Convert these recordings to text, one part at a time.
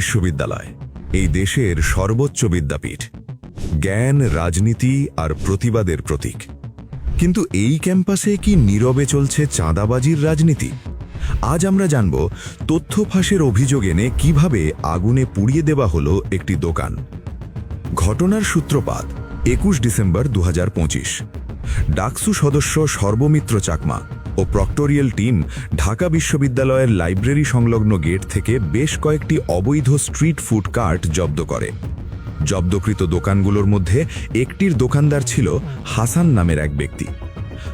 বিশ্ববিদ্যালয় এই দেশের সর্বোচ্চ বিদ্যাপীঠ, জ্ঞান, রাজনীতি আর প্রতিবাদের প্রতীক। কিন্তু এই ক্যাম্পাসে কি নীরবে চলছে চাঁদাবাজির রাজনীতি? আজ আমরা জানব তথ্য ফাঁসের অভিযোগ এনে কিভাবে আগুনে পুড়িয়ে দেওয়া হলো একটি দোকান। ঘটনার সূত্রপাত 21 ডিসেম্বর 2025। ডাকসু সদস্য সর্বমিত্র চাকমা ও প্রক্টোরিয়াল টিম ঢাকা বিশ্ববিদ্যালয়ের লাইব্রেরি সংলগ্ন গেট থেকে বেশ কয়েকটি অবৈধ স্ট্রিট ফুড কার্ট জব্দ করে। জব্দকৃত দোকানগুলোর মধ্যে একটির দোকানদার ছিল হাসান নামের এক ব্যক্তি।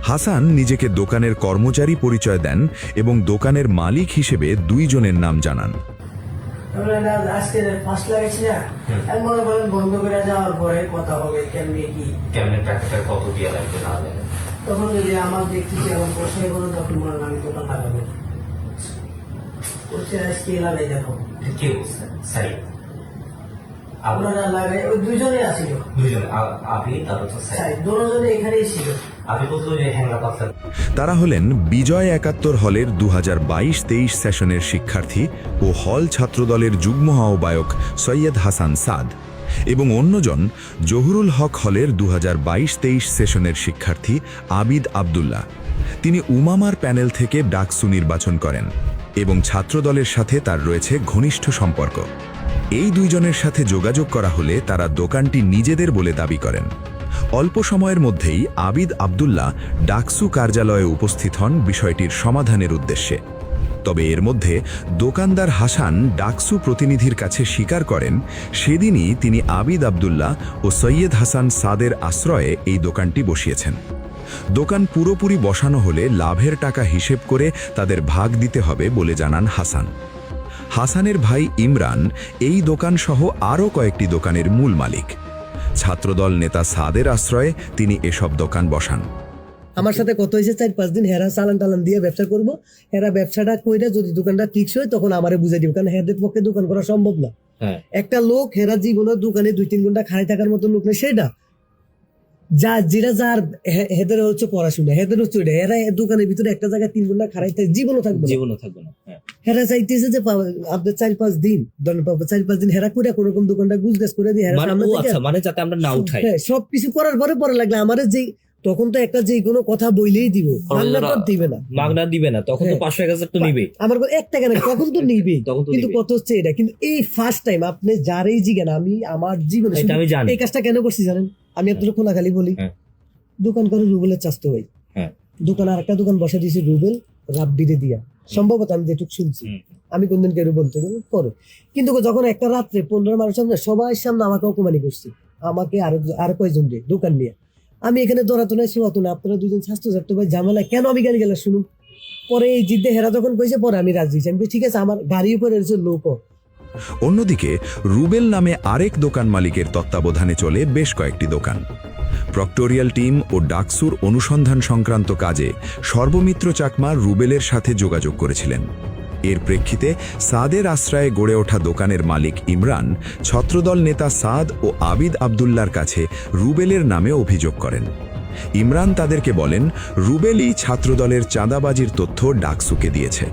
হাসান নিজেকে দোকানের কর্মচারী পরিচয় দেন এবং দোকানের মালিক হিসেবে দুইজনের নাম জানান। আজকে ফার্স্ট লাগাইছি না, আমি মনে করেন বন্ধ করে যাওয়ার পরে কথা হবে কেমনি কি কেমনে টাকাটা কত দিয়ে লাগবে না লাগবে। তখন যদি আমার দেখতেছি আমার প্রশ্ন করো তখন মনে আমি দোকান লাগাবো করছে আজকে লাগাই দেখো কে বলছে সাই আপনারা লাগাই ওই দুইজনে আসিল, দুইজন আপনি তারপর তো সাই দুজনে এখানেই ছিল। আপনি বলতো যে হ্যাংলা পাতলা। তারা হলেন বিজয় 71 হলের 2022-23 সেশনের শিক্ষার্থী ও হল ছাত্রদলের যুগ্ম আহ্বায়ক সৈয়দ হাসান সাদ এবং অন্যজন জহুরুল হক হলের 2022-23 সেশনের শিক্ষার্থী আবিদ আবদুল্লাহ। তিনি উমামার প্যানেল থেকে ডাকসু নির্বাচন করেন এবং ছাত্রদলের সাথে তার রয়েছে ঘনিষ্ঠ সম্পর্ক। এই দুইজনের সাথে যোগাযোগ করা হলে তারা দোকানটি নিজেদের বলে দাবি করেন। অল্প সময়ের মধ্যেই আবিদ আবদুল্লাহ ডাকসু কার্যালয়ে উপস্থিত হন বিষয়টির সমাধানের উদ্দেশ্যে। তবে এর মধ্যে দোকানদার হাসান ডাকসু প্রতিনিধির কাছে স্বীকার করেন সেদিনই তিনি আবিদ আবদুল্লাহ ও সৈয়দ হাসান সাদের আশ্রয়ে এই দোকানটি বসিয়েছেন। দোকান পুরোপুরি বসানো হলে লাভের টাকা হিসেব করে তাদের ভাগ দিতে হবে বলে জানান হাসান। হাসানের ভাই ইমরান এই দোকানসহ আরও কয়েকটি দোকানের মূল মালিক। ছাত্রদল নেতা সাদের আশ্রয়ে তিনি এসব দোকান বসান। আমার সাথে কত হয়েছে 4-5 দিন হেরা চালান টালান দিয়ে ব্যবসা করবো, হেরা ব্যবসাটা কইরা যদি দোকানটা ঠিক হয় তখন আমারে বুঝাই দিব, কারণ হেদের পক্ষে দোকান করা সম্ভব না। একটা লোক হেরা জীবনের দোকানে 2-3 ঘন্টা খাড়াই থাকার মতো লোক নেই, সেটা যেটা যার হেদের হচ্ছে পড়াশোনা, হেদের হচ্ছে ওইটা। এরা দোকানের ভিতরে একটা জায়গায় 3 ঘন্টা খাড়াই থাকে, জীবনও থাকবে না। হেরা চাইতেছে যে আপনার 4-5 দিন ধরেন 4-5 দিন হেরা করে কোন রকম দোকানটা গুজগাছ করে দিয়ে মানে যাতে আমরা না উঠাই, সবকিছু করার পরে লাগলে আমার যে তখন তো একটা যে কোনো কথা বইলেই দিব, মাগনা দিবে না, তখন তো 500-1000 তো নিবে। আমার 1 টাকা না, তখন তো নিবে। কিন্তু কত হচ্ছে এটা, কিন্তু এই ফার্স্ট টাইম আপনি যারাই জিজ্ঞান, আমি আমার জীবনে এই কাজটা কেন করছি জানেন? আমি আপনার খোলাখালি বলি, দোকান করে রুবেলের চাস্তো ভাই, দোকান আর একটা দোকান বসা দিয়েছি রুবেল রাব্বিরে দিয়া, সম্ভবত আমি যেটুকু শুনছি, আমি কোনদিন কেউ বলতে পরে। কিন্তু যখন একটা রাত্রে 15 মানুষ সামনে সবাই সামনে আমাকে অপমানি করছি, আমাকে আর কয়েকজন দিয়ে দোকান নিয়ে, আমি এখানে দৌড়াতো না, শোয়াতো না, আপনারা দুজন স্বাস্থ্য ছাড়তো ভাই, ঝামেলা কেন আমি গাড়ি গেলে শুনুন। পরে এই জিদ্দে হেরা যখন কইছে পরে আমি রাজি, আমি ঠিক আছে, আমার গাড়ির উপরে এসে লোক। অন্যদিকে রুবেল নামে আরেক দোকান মালিকের তত্ত্বাবধানে চলে বেশ কয়েকটি দোকান। প্রক্টোরিয়াল টিম ও ডাকসুর অনুসন্ধান সংক্রান্ত কাজে সর্বমিত্র চাকমা রুবেলের সাথে যোগাযোগ করেছিলেন। এর প্রেক্ষিতে সাদের আশ্রয়ে গড়ে ওঠা দোকানের মালিক ইমরান ছাত্রদল নেতা সাদ ও আবিদ আবদুল্লার কাছে রুবেলের নামে অভিযোগ করেন। ইমরান তাদেরকে বলেন রুবেলই ছাত্রদলের চাঁদাবাজির তথ্য ডাকসুকে দিয়েছে।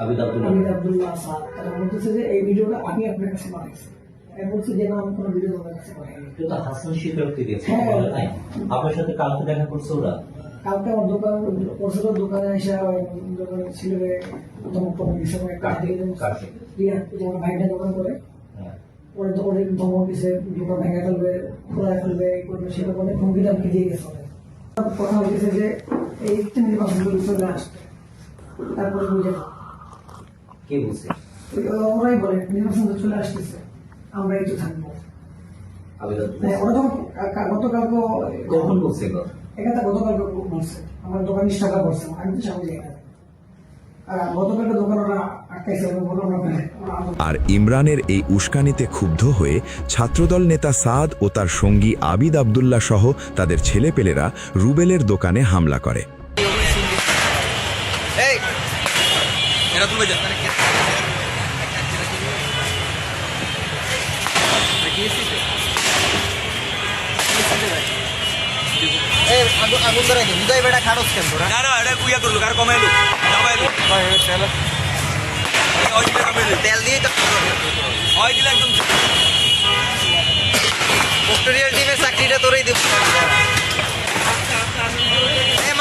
আবিদ আবদুল্লাহ স্যার তারা বলতেছে যে এই ভিডিওটা আমি আপনার কাছে বানাইছি। আমি বলছি যে না, আমি কোনো ভিডিও তোমার কাছে বানাইনি। তো হাসান স্বীকারোক্তি দিয়েছে। আপনার সাথে কালকে দেখা করছে ওরা? কালকে আমার দোকানে এসে দোকানে ছিল সময় তোমার ভাইটা দোকান করে ওরা তো অনেক ধমক দিছে, দোকান ভেঙে ফেলবে, খোলা ফেলবে, করবে, সেটা বলে হুমকি দামকি দিয়ে গেছে। কথা হয়েছে যে এই নির্বাচনগুলো চলে আসবে, তারপরে বুঝে কে বলছে? ওরাই বলে নির্বাচন চলে আসতেছে, আমরা একটু থাকবো। ওরা তখন গতকালকে কখন বলছে? এখানে গতকালকে বলছে, আমার দোকান টাকা করছে, আমি তো সামনে যাই না। গতকালকে দোকান ওরা আটকাইছে। আর ইমরানের এই উস্কানিতে ক্ষুব্ধ হয়ে ছাত্রদল নেতা সাদ ও তার সঙ্গী আবিদ আবদুল্লাহ সহ তাদের ছেলেপেলেরা রুবেলের দোকানে হামলা করে। আগুন ধরাই দিই বুঝাই বেটা খারস কেন তোরা তেল দিয়ে তো ভিক্টোরিয়ার টিমের চাকরিটা তোরই দিব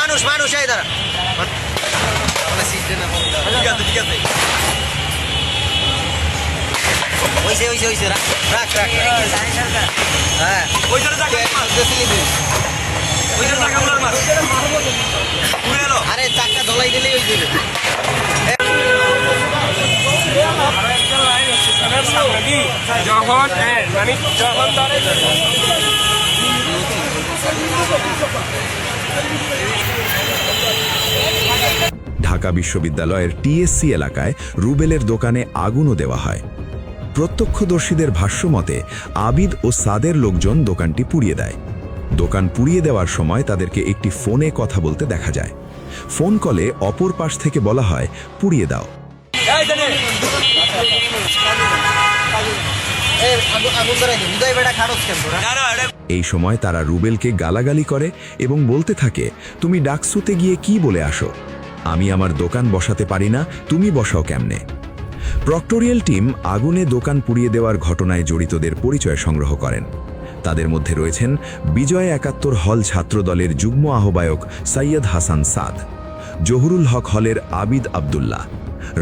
মানুষ মানুষ এই দাঁড়া হইছে রাখ হ্যাঁ আরে চাকটা ধলাই দিলেই ওই দিলে ঢাকা বিশ্ববিদ্যালয়ের টিএসসি এলাকায় রুবেলের দোকানে আগুনও দেওয়া হয়। প্রত্যক্ষদর্শীদের ভাষ্যমতে আবিদ ও সাদের লোকজন দোকানটি পুড়িয়ে দেয়। দোকান পুড়িয়ে দেওয়ার সময় তাদেরকে একটি ফোনে কথা বলতে দেখা যায়। ফোন কলে অপর পাশ থেকে বলা হয়, পুড়িয়ে দাও। আগুন ধরাই দিই বুঝাই বেটা খারস কেন তোরা এই সময় তারা রুবেলকে গালাগালি করে এবং বলতে থাকে, তুমি ডাকসুতে গিয়ে কি বলে আসো? আমি আমার দোকান বসাতে পারি না, তুমি বসাও কেমনে? প্রক্টোরিয়াল টিম আগুনে দোকান পুড়িয়ে দেওয়ার ঘটনায় জড়িতদের পরিচয় সংগ্রহ করেন। তাদের মধ্যে রয়েছেন বিজয় ৭১ হল ছাত্রদলের যুগ্ম আহ্বায়ক সৈয়দ হাসান সাদ, জহুরুল হক হলের আবিদ আবদুল্লাহ,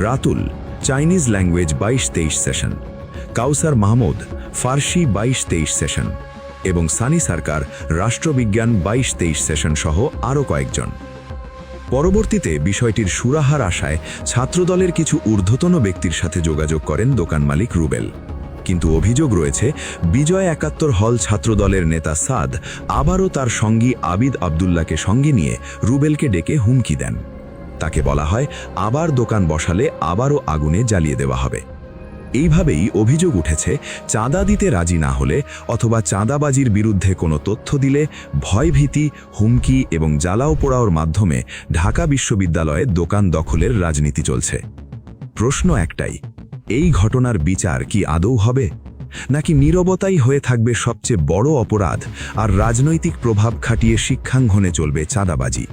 রাতুল চাইনিজ ল্যাঙ্গুয়েজ ২২-২৩ সেশন, কাউসার মাহমুদ ফার্সি ২২-২৩ সেশন এবং সানি সরকার রাষ্ট্রবিজ্ঞান ২২-২৩ সেশন সহ আরও কয়েকজন। পরবর্তীতে বিষয়টির সুরাহার আশায় ছাত্রদলের কিছু ঊর্ধ্বতন ব্যক্তির সাথে যোগাযোগ করেন দোকান মালিক রুবেল। কিন্তু অভিযোগ রয়েছে বিজয় ৭১ হল ছাত্রদলের নেতা সাদ আবারও তার সঙ্গী আবিদ আবদুল্লাহকে সঙ্গে নিয়ে রুবেলকে ডেকে হুমকি দেন। তাকে বলা হয়, আবার দোকান বসালে আবারও আগুনে জ্বালিয়ে দেওয়া হবে। এইভাবেই অভিযোগ উঠেছে, চাঁদা দিতে রাজি না হলে অথবা চাঁদাবাজির বিরুদ্ধে কোনো তথ্য দিলে ভয়ভীতি, হুমকি এবং জ্বালাও পোড়াওর মাধ্যমে ঢাকা বিশ্ববিদ্যালয়ে দোকান দখলের রাজনীতি চলছে। প্রশ্ন একটাই, এই ঘটনার বিচার কি আদৌ হবে, নাকি নীরবতাই হয়ে থাকবে সবচেয়ে বড় অপরাধ আর রাজনৈতিক প্রভাব খাটিয়ে শিক্ষাঙ্গনে চলবে চাঁদাবাজি?